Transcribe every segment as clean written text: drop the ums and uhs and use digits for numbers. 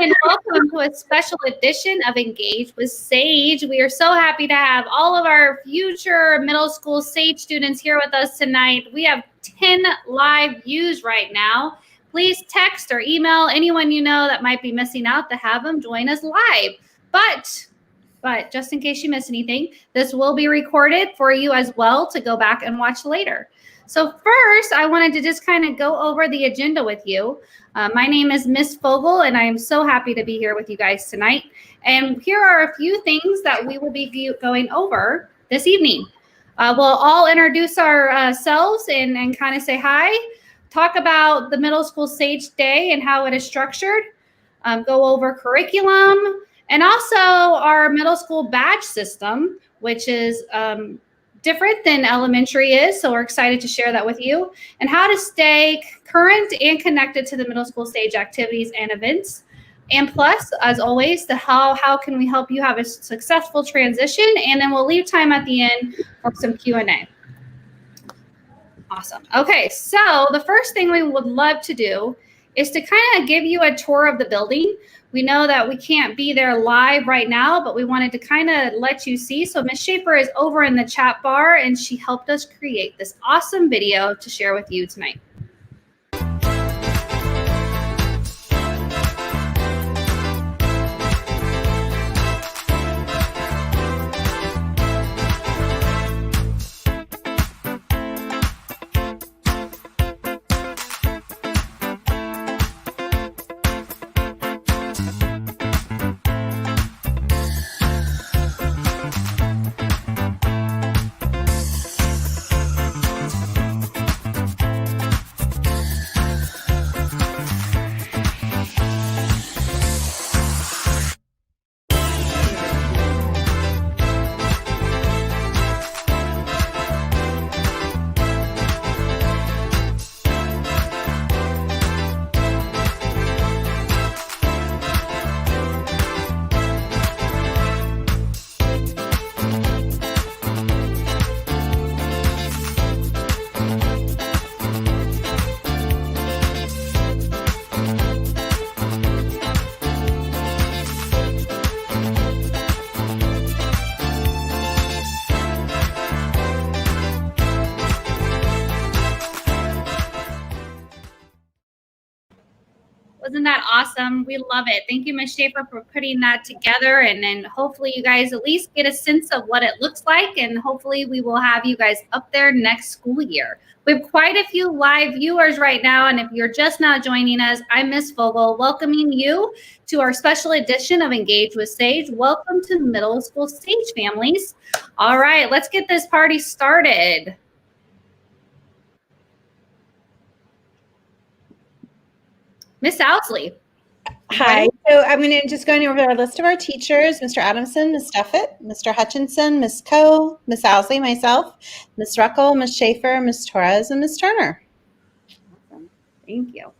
and welcome to a special edition of Engage with Sage. We are so happy to have all of our future middle school Sage students here with us tonight. We have 10 live views right now. Please text or email anyone you know that might be missing out to have them join us live. But just in case you miss anything, this will be recorded for you as well to go back and watch later. So first, I wanted to just kind of go over the agenda with you. My name is Miss Fogel, and I am so happy to be here with you guys tonight. And here are a few things that we will be going over this evening. We'll all introduce ourselves and kind of say hi, talk about the Middle School Sage Day and how it is structured, go over curriculum, and also our middle school badge system, which is different than elementary is. So we're excited to share that with you, and how to stay current and connected to the middle school Sage activities and events. And plus, as always, the how can we help you have a successful transition? And then we'll leave time at the end for some Q&A. Awesome. Okay, so the first thing we would love to do is to kind of give you a tour of the building. We know that we can't be there live right now, but we wanted to kind of let you see. So Ms. Schaefer is over in the chat bar, and she helped us create this awesome video to share with you tonight. Wasn't that awesome? We love it. Thank you, Ms. Schaefer, for putting that together. And then hopefully you guys at least get a sense of what it looks like. And hopefully we will have you guys up there next school year. We have quite a few live viewers right now. And if you're just now joining us, I'm Ms. Fogel, welcoming you to our special edition of Engage with Sage. Welcome to middle school Sage families. All right, let's get this party started. Miss Owsley. Hi. So I'm going to just going over our list of our teachers: Mr. Adamson, Ms. Stuffett, Mr. Hutchinson, Ms. Coe, Ms. Owsley, myself, Ms. Ruckel, Ms. Schaefer, Ms. Torres, and Ms. Turner. Awesome. Thank you.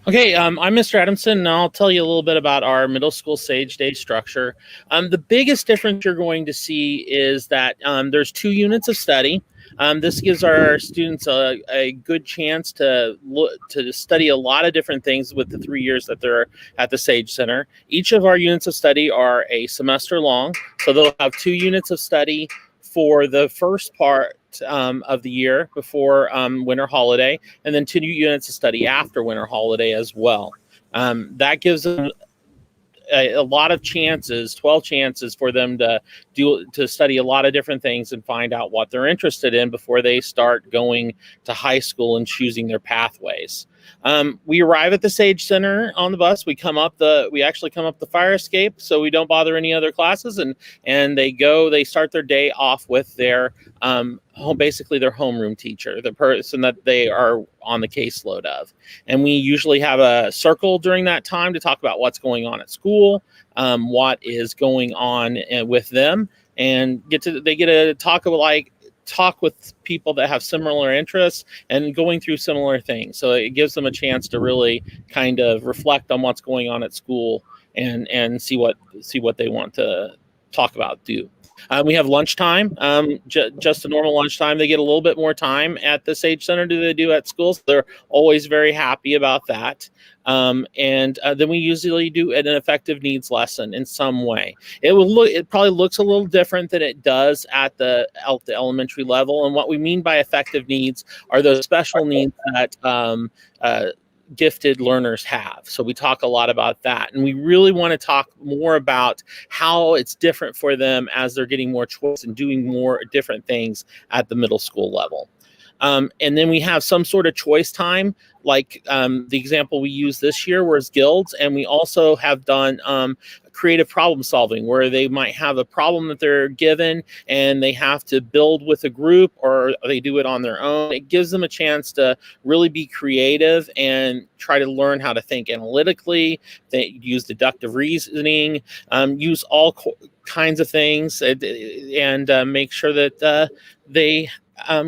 Okay, I'm Mr. Adamson, and I'll tell you a little bit about our middle school Sage Day structure. The biggest difference you're going to see is that there's 2 units of study. This gives our students a good chance to study a lot of different things with the 3 years that they're at the Sage Center. Each of our units of study are a semester long, so they'll have 2 units of study for the first part of the year before winter holiday, and then 2 units of study after winter holiday as well. That gives them a lot of chances, 12 chances for them to study a lot of different things and find out what they're interested in before they start going to high school and choosing their pathways. We arrive at the Sage Center on the bus. We actually come up the fire escape, so we don't bother any other classes, and they start their day off with their basically their homeroom teacher, the person that they are on the caseload of. And we usually have a circle during that time to talk about what's going on at school, what is going on with them, and they get to talk with people that have similar interests and going through similar things. So it gives them a chance to really kind of reflect on what's going on at school and see what they want to talk about, do. We have lunchtime, just a normal lunchtime. They get a little bit more time at the Sage Center than they do at schools. They're always very happy about that. And then we usually do an effective needs lesson in some way. It probably looks a little different than it does at the elementary level. And what we mean by effective needs are those special needs that gifted learners have. So we talk a lot about that, and we really want to talk more about how it's different for them as they're getting more choice and doing more different things at the middle school level. And then we have some sort of choice time, like the example we used this year was guilds, and we also have done creative problem solving, where they might have a problem that they're given and they have to build with a group, or they do it on their own. It gives them a chance to really be creative and try to learn how to think analytically. They use deductive reasoning, use all kinds of things, and make sure that they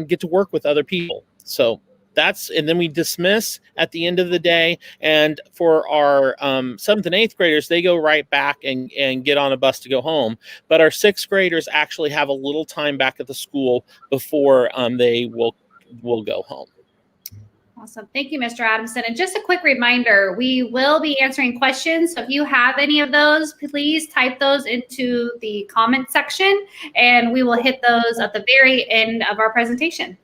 get to work with other people. So and then we dismiss at the end of the day. And for our 7th and 8th graders, they go right back and get on a bus to go home. But our 6th graders actually have a little time back at the school before they will go home. Awesome. Thank you, Mr. Adamson. And just a quick reminder, we will be answering questions. So if you have any of those, please type those into the comment section, and we will hit those at the very end of our presentation.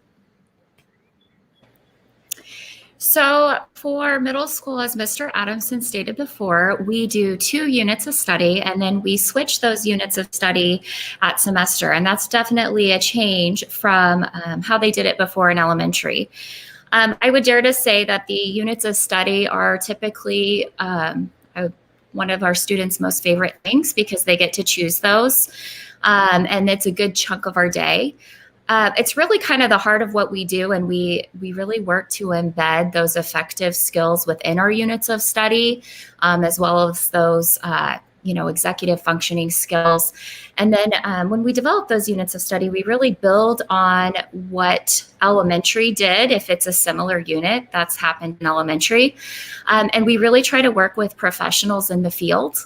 So for middle school, as Mr. Adamson stated before, we do 2 units of study, and then we switch those units of study at semester. And that's definitely a change from how they did it before in elementary. I would dare to say that the units of study are typically one of our students' most favorite things, because they get to choose those. And it's a good chunk of our day. It's really kind of the heart of what we do, and we really work to embed those effective skills within our units of study, as well as those executive functioning skills. And then when we develop those units of study, we really build on what elementary did, if it's a similar unit that's happened in elementary. And we really try to work with professionals in the field.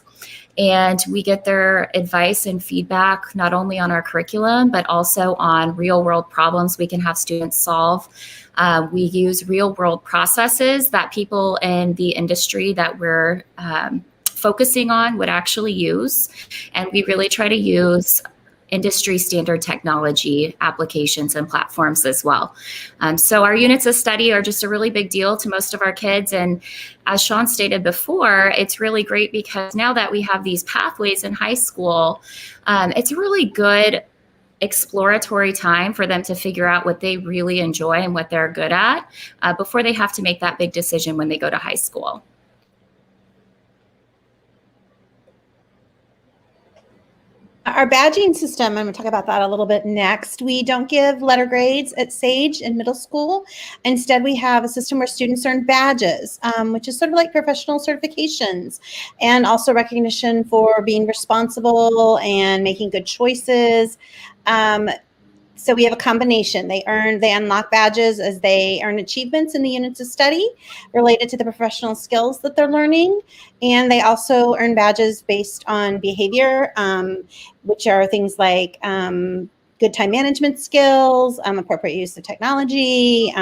And we get their advice and feedback, not only on our curriculum, but also on real world problems we can have students solve. We use real world processes that people in the industry that we're focusing on would actually use. And we really try to use industry standard technology applications and platforms as well. So our units of study are just a really big deal to most of our kids. And as Sean stated before, it's really great because now that we have these pathways in high school, it's a really good exploratory time for them to figure out what they really enjoy and what they're good at before they have to make that big decision when they go to high school. Our badging system, I'm going to talk about that a little bit next. We don't give letter grades at Sage in middle school. Instead, we have a system where students earn badges, which is sort of like professional certifications, and also recognition for being responsible and making good choices. So we have a combination. They unlock badges as they earn achievements in the units of study related to the professional skills that they're learning. And they also earn badges based on behavior, which are things like good time management skills, appropriate use of technology,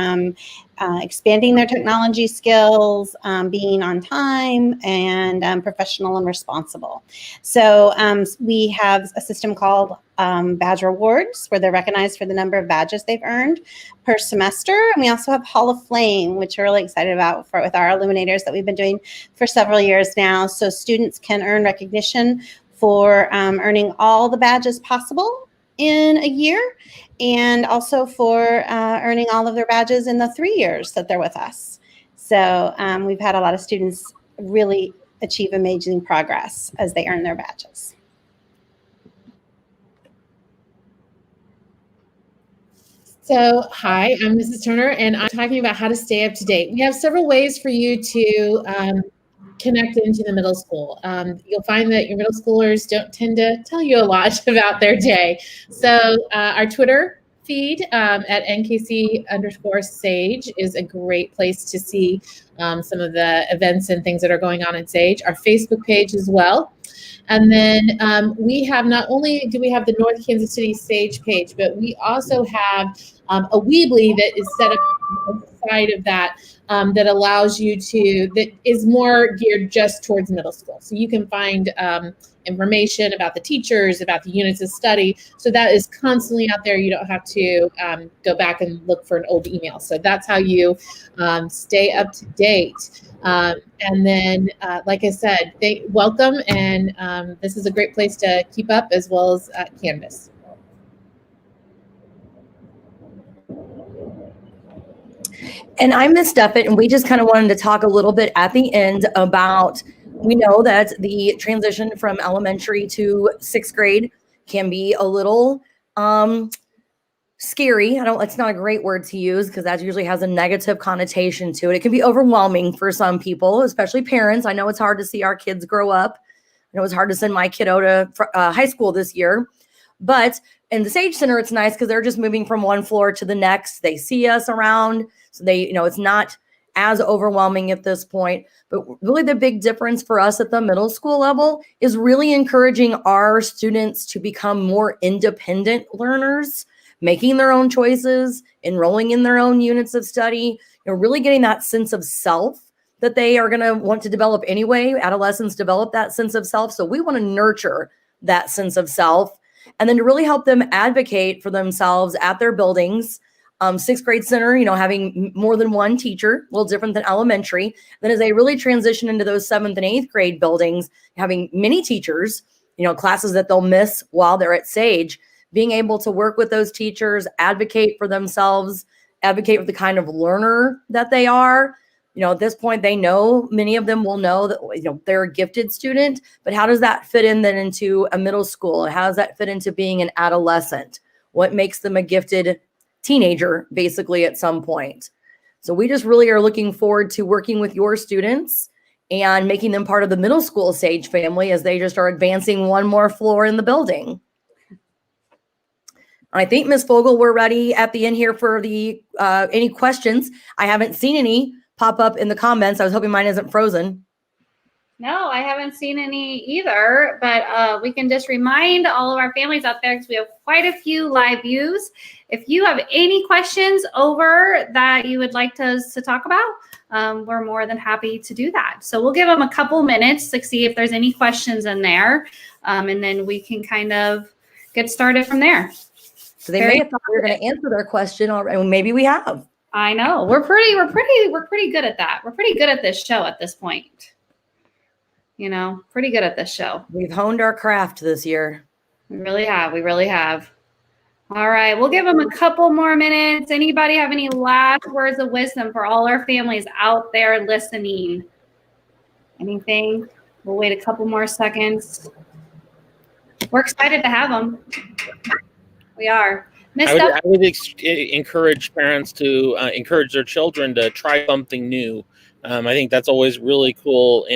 expanding their technology skills, being on time, and professional and responsible. So we have a system called badge rewards, where they're recognized for the number of badges they've earned per semester. And we also have Hall of Flame, which we're really excited about with our Illuminators that we've been doing for several years now. So students can earn recognition for earning all the badges possible in a year, and also for earning all of their badges in the 3 years that they're with us. So we've had a lot of students really achieve amazing progress as they earn their badges. So, hi, I'm Mrs. Turner, and I'm talking about how to stay up to date. We have several ways for you to connect into the middle school. You'll find that your middle schoolers don't tend to tell you a lot about their day. So our Twitter, feed at NKC_Sage is a great place to see some of the events and things that are going on at Sage. Our Facebook page as well. And then we have, not only do we have the North Kansas City Sage page, but we also have a Weebly that is set up on the side of that that allows you to, that is more geared just towards middle school. So you can find information about the teachers, about the units of study. So that is constantly out there. You don't have to go back and look for an old email. So that's how you stay up to date. And then, like I said, welcome. And this is a great place to keep up, as well as Canvas. And I'm Miss Duffett, and we just kind of wanted to talk a little bit at the end about, we know that the transition from elementary to sixth grade can be a little scary. It's not a great word to use because that usually has a negative connotation to it. It can be overwhelming for some people, especially parents. I know it's hard to see our kids grow up. I know it's hard to send my kiddo to high school this year, but in the Sage Center, it's nice because they're just moving from one floor to the next. They see us around. So it's not as overwhelming at this point. But really the big difference for us at the middle school level is really encouraging our students to become more independent learners, making their own choices, enrolling in their own units of study, really getting that sense of self that they are going to want to develop anyway. Adolescents develop that sense of self. So we want to nurture that sense of self, and then to really help them advocate for themselves at their buildings. Sixth grade center, having more than one teacher, a little different than elementary. Then as they really transition into those 7th and 8th grade buildings, having many teachers, classes that they'll miss while they're at Sage, being able to work with those teachers, advocate for themselves, advocate for the kind of learner that they are. At this point, many of them will know that, they're a gifted student, but how does that fit in then into a middle school? How does that fit into being an adolescent? What makes them a gifted teenager, basically, at some point? So we just really are looking forward to working with your students and making them part of the middle school Sage family as they just are advancing one more floor in the building. I think, Ms. Fogel, we're ready at the end here for the any questions. I haven't seen any pop up in the comments. I was hoping mine isn't frozen. No, I haven't seen any either, but we can just remind all of our families out there, because we have quite a few live views. If you have any questions over that you would like us to talk about, we're more than happy to do that. So we'll give them a couple minutes to see if there's any questions in there, and then we can kind of get started from there. So they may have thought we were going to answer their question already. Maybe we have. I know. We're pretty good at that. We're pretty good at this show at this point. Pretty good at this show. We've honed our craft this year. We really have. All right. We'll give them a couple more minutes. Anybody have any last words of wisdom for all our families out there listening? Anything? We'll wait a couple more seconds. We're excited to have them. We are. I would encourage parents to encourage their children to try something new. I think that's always really cool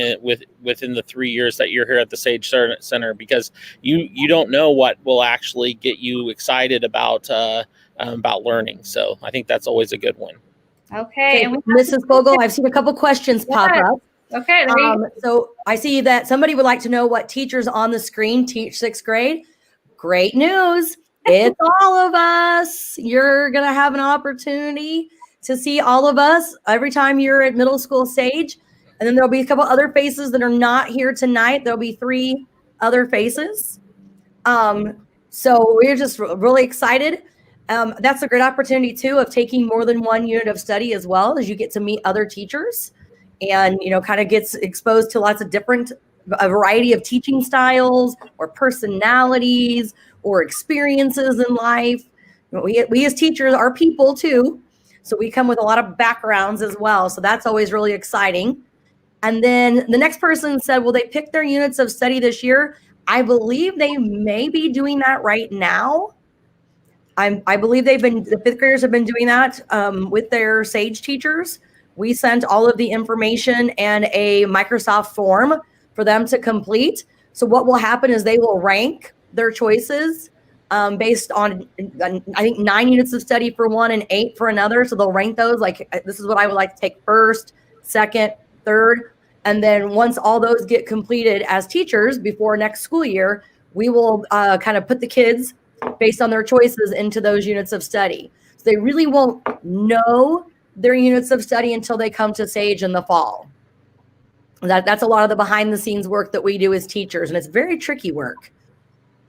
within the 3 years that you're here at the Sage Center, because you don't know what will actually get you excited about learning. So I think that's always a good one. Okay. And Mrs. Fogel, I've seen a couple questions pop up. Okay. So I see that somebody would like to know what teachers on the screen teach sixth grade. Great news. It's all of us. You're going to have an opportunity to see all of us every time you're at middle school Sage. And then there'll be a couple other faces that are not here tonight. There'll be 3 other faces. So we're just really excited. That's a great opportunity too of taking more than one unit of study, as well as you get to meet other teachers and, kind of gets exposed to lots of a variety of teaching styles or personalities or experiences in life. We as teachers are people too. So we come with a lot of backgrounds as well. So that's always really exciting. And then the next person said, will they pick their units of study this year? I believe they may be doing that right now. I believe the 5th graders have been doing that with their Sage teachers. We sent all of the information and a Microsoft form for them to complete. So what will happen is they will rank their choices based on, I think, 9 units of study for one and 8 for another. So they'll rank those like, this is what I would like to take first, second, third. And then once all those get completed as teachers before next school year, we will kind of put the kids based on their choices into those units of study. So they really won't know their units of study until they come to SAGE in the fall. That's a lot of the behind the scenes work that we do as teachers. And it's very tricky work,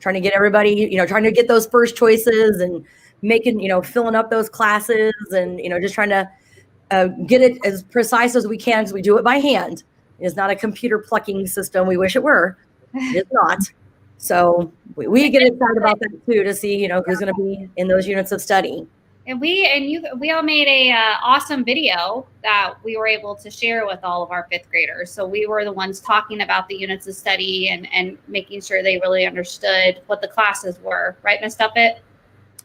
trying to get everybody, trying to get those first choices and making, filling up those classes and, just trying to get it as precise as we can, because we do it by hand. It's not a computer plucking system. We wish it were. It's not. So we get excited about that too, to see, who's going to be in those units of study. And we all made a awesome video that we were able to share with all of our 5th graders. So we were the ones talking about the units of study and making sure they really understood what the classes were. Right, Ms. Duffett?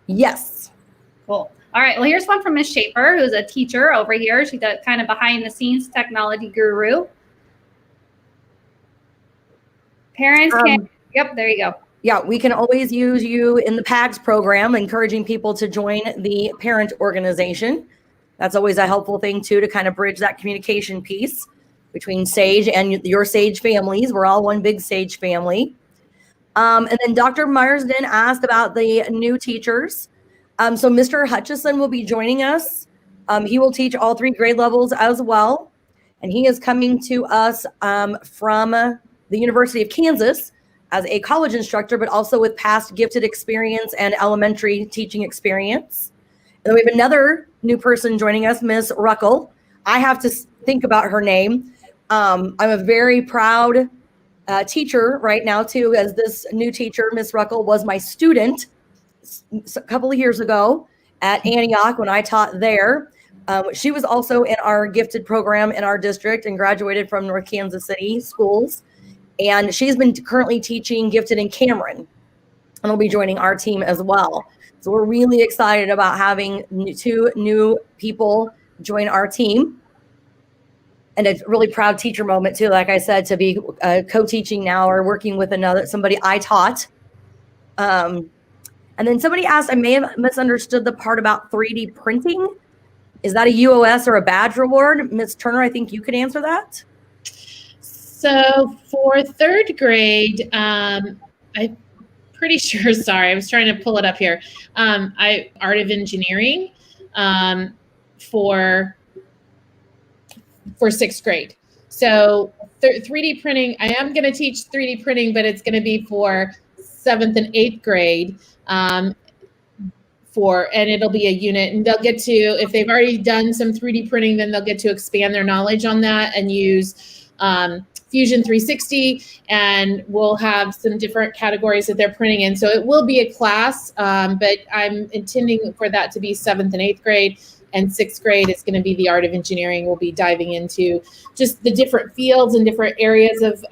Yes. Cool. All right. Well, here's one from Ms. Schaefer, who's a teacher over here. She's a kind of behind the scenes technology guru. Parents can, yep, there you go. Yeah, we can always use you in the PAGS program, encouraging people to join the parent organization. That's always a helpful thing too, to kind of bridge that communication piece between SAGE and your SAGE families. We're all one big SAGE family. And then Dr. Marsden asked about the new teachers. So Mr. Hutchison will be joining us. He will teach all 3 grade levels as well. And he is coming to us from the University of Kansas as a college instructor, but also with past gifted experience and elementary teaching experience. And then we have another new person joining us, Ms. Ruckel. I have to think about her name. I'm a very proud teacher right now too, as this new teacher, Ms. Ruckel, was my student a couple of years ago at Antioch when I taught there. She was also in our gifted program in our district and graduated from North Kansas City schools. And she's been currently teaching gifted in Cameron, and will be joining our team as well. So we're really excited about having 2 new people join our team. And a really proud teacher moment too, like I said, to be co-teaching now or working with somebody I taught. And then somebody asked, I may have misunderstood the part about 3D printing. Is that a UOS or a badge reward? Ms. Turner, I think you could answer that. So for 3rd grade, I'm pretty sure, sorry, I was trying to pull it up here. Art of Engineering for 6th grade. So 3D printing, I am going to teach 3D printing, but it's going to be for 7th and 8th grade. And it'll be a unit, and they'll get to, if they've already done some 3D printing, then they'll get to expand their knowledge on that and use Fusion 360, and we'll have some different categories that they're printing in. So it will be a class, but I'm intending for that to be 7th and 8th grade, and 6th grade is going to be the Art of Engineering. We'll be diving into just the different fields and different areas of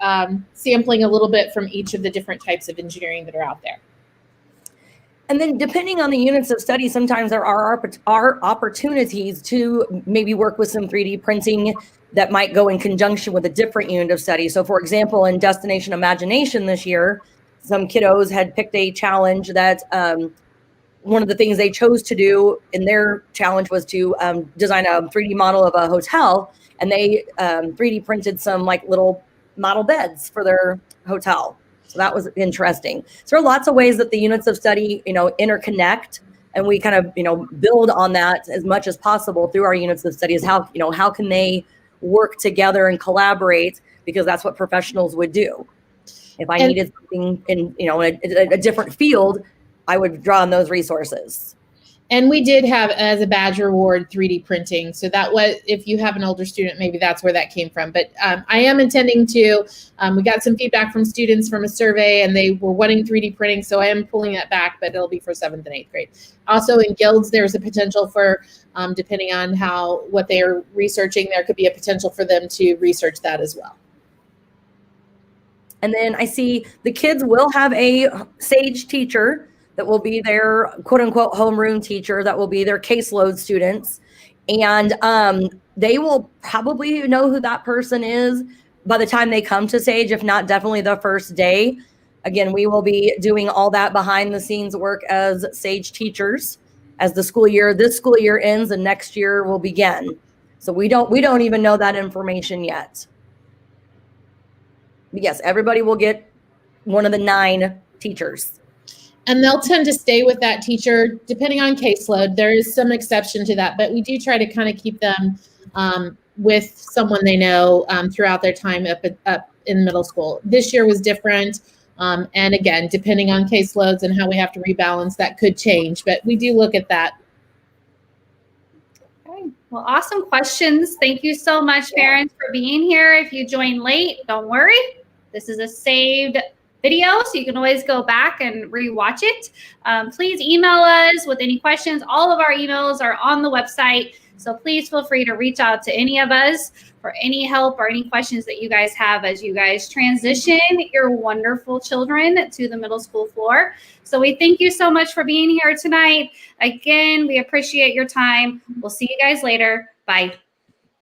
sampling a little bit from each of the different types of engineering that are out there. And then depending on the units of study, sometimes there are opportunities to maybe work with some 3D printing that might go in conjunction with a different unit of study. So for example, in Destination Imagination this year, some kiddos had picked a challenge that one of the things they chose to do in their challenge was to design a 3D model of a hotel. And they 3D printed some like little model beds for their hotel. So that was interesting. So there are lots of ways that the units of study, interconnect, and we kind of, build on that as much as possible through our units of study. Is how can they work together and collaborate, because that's what professionals would do. If I needed something in, a different field, I would draw on those resources. And we did have, as a badge reward, 3D printing. So that was, if you have an older student, maybe that's where that came from. But I am intending to, we got some feedback from students from a survey, and they were wanting 3D printing. So I am pulling that back, but it'll be for 7th and 8th grade. Also in guilds, there's a potential for, depending on what they are researching, there could be a potential for them to research that as well. And then I see the kids will have a SAGE teacher that will be their quote unquote homeroom teacher, that will be their caseload students. And they will probably know who that person is by the time they come to SAGE, if not definitely the first day. Again, we will be doing all that behind the scenes work as SAGE teachers as this school year ends and next year will begin. So we don't even know that information yet. But yes, everybody will get one of the 9 teachers. And they'll tend to stay with that teacher depending on caseload. There is some exception to that, but we do try to kind of keep them with someone they know throughout their time up in middle school. This year was different. And again, depending on caseloads and how we have to rebalance, that could change, but we do look at that. Okay. Well, awesome questions. Thank you so much, parents, for being here. If you joined late, don't worry. This is a saved video, so you can always go back and rewatch it. Please email us with any questions. All of our emails are on the website, so please feel free to reach out to any of us for any help or any questions that you guys have as you guys transition your wonderful children to the middle school floor. So we thank you so much for being here tonight. Again, we appreciate your time. We'll see you guys later. Bye.